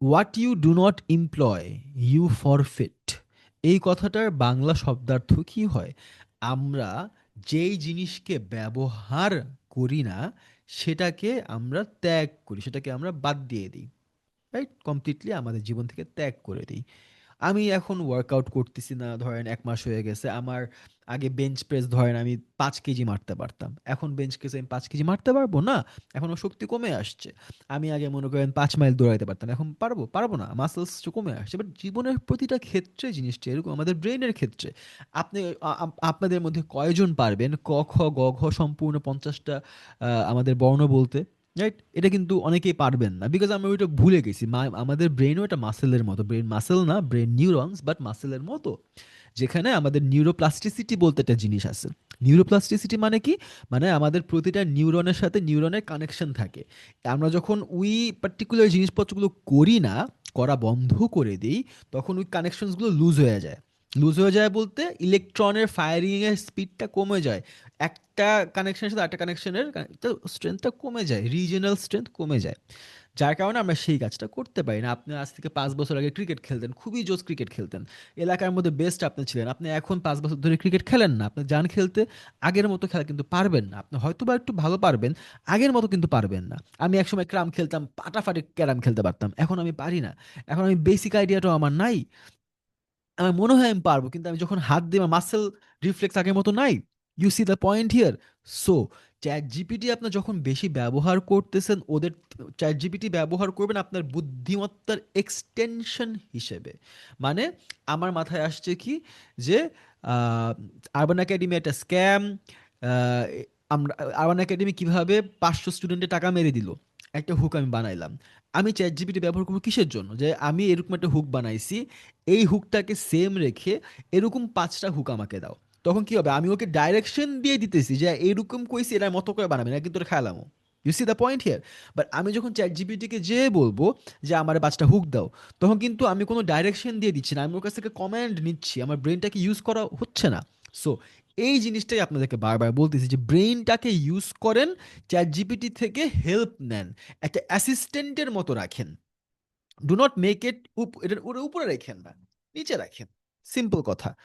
What you do not employ you forfeit. এই কথাটার বাংলা শব্দার্থ কি হয়? আমরা যেই জিনিসকে ব্যবহার করি না সেটাকে আমরা ত্যাগ করি, সেটাকে আমরা বাদ দিয়ে দিই, রাইট? কমপ্লিটলি আমাদের জীবন থেকে ত্যাগ করে দিই। আমি এখন ওয়ার্কআউট করতেছি না, ধরেন ১ মাস হয়ে গেছে। আমার আগে বেঞ্চ প্রেস ধরেন আমি ৫ কেজি মারতে পারতাম। এখন বেঞ্চ প্রেস আমি ৫ কেজি মারতে পারবো না। এখন আমার শক্তি কমে আসছে। আমি আগে মনে করেন ৫ মাইল দৌড়াইতে পারতাম। এখন পারবো? পারবো না। মাসলস কমে আসছে। বাট জীবনের প্রতিটা ক্ষেত্রে জিনিসটা এরকম, আমাদের ব্রেইনের ক্ষেত্রে। আপনি আপনাদের মধ্যে কয়জন পারবেন ক, খ, গ, ঘ সম্পূর্ণ ৫০ টা আমাদের বর্ণ বলতে? রাইট? এটা কিন্তু অনেকেই পারবেন না। বিকজ আমরা ওইটা ভুলে গেছি। আমাদের ব্রেইনও একটা মাসেলের মতো। ব্রেইন মাসেল না, ব্রেইন নিউরনস, বাট মাসেলের মতো। যেখানে আমাদের নিউরোপ্লাস্টিসিটি বলতে একটা জিনিস আছে। নিউরোপ্লাস্টিসিটি মানে কি? মানে আমাদের প্রতিটা নিউরনের সাথে নিউরনের কানেকশন থাকে। আমরা যখন ওই পার্টিকুলার জিনিসপত্রগুলো করি না, করা বন্ধ করে দিই, তখন ওই কানেকশনসগুলো লুজ হয়ে যায়। লুজ হয়ে যায় বলতে ইলেকট্রনের ফায়ারিং এর স্পিডটা কমে যায়। একটা কানেকশনের সাথে আরেকটা কানেকশনের স্ট্রেংথটা কমে যায়, রিজিওনাল স্ট্রেংথ কমে যায়। যার কারণে আমরা সেই কাজটা করতে পারি না। আপনি আজ থেকে ৫ বছর আগে ক্রিকেট খেলতেন, খুবই জোস ক্রিকেট খেলতেন, এলাকার মধ্যে বেস্ট আপনি ছিলেন। আপনি এখন ৫ বছর ধরে ক্রিকেট খেলেন না, আপনি যান খেলতে, আগের মতো খেলা কিন্তু পারবেন না। আপনি হয়তো বা একটু ভালো পারবেন, আগের মতো কিন্তু পারবেন না। আমি একসময় ক্রাম খেলতাম, ফাটাফাটি ক্যারাম খেলতে পারতাম, এখন আমি পারি না। এখন আমি বেসিক আইডিয়াটাও আমার নাই। আমার মনে হয় আমি পারবো, কিন্তু আমি যখন হাত দিই আমার মাসেল রিফ্লেক্স আগের মতো নাই। You see the point here. So ChatGPT আপনার যখন বেশি ব্যবহার করতেছেন, ওদের চ্যাট জিপিটি ব্যবহার করবেন আপনার বুদ্ধিমত্তার এক্সটেনশন হিসেবে। মানে আমার মাথায় আসছে কি, যে আরবান একাডেমি একটা স্ক্যাম। আমরা আরবান একাডেমি কিভাবে ৫০০ স্টুডেন্টের টাকা মেরে দিল, একটা হুক আমি বানাইলাম। আমি চ্যাট জিপিটি ব্যবহার করবো কিসের জন্য? যে আমি এরকম একটা হুক বানাইছি, এই হুকটাকে সেম রেখে এরকম ৫টা হুক আমাকে দাও। তখন কি হবে? আমি ওকে ডাইরেকশন দিয়ে দিতেছি যে এরকম কইছি, এটার মতো করে বানাবে না, কিন্তু খেলামো। You see the point here. But আমি যখন চ্যাট জিপিটিকে যে বলবো যে আমার ৫টা হুক দাও, তখন কিন্তু আমি কোনো ডাইরেকশন দিয়ে দিচ্ছি না, আমি ওর কাছ থেকে কমান্ড নিচ্ছি, আমার ব্রেনটাকে ইউজ করা হচ্ছে না। সো এই জিনিসটাই আপনাদেরকে বারবার বলতেছি যে ব্রেইনটাকে ইউজ করেন, চ্যাট জিপিটি থেকে হেল্প নেন, একটা অ্যাসিস্ট্যান্টের মতো রাখেন। ডু নট মেক ইট, এটার উপরে রাখেন না, নিচে রাখেন। সিম্পল কথা।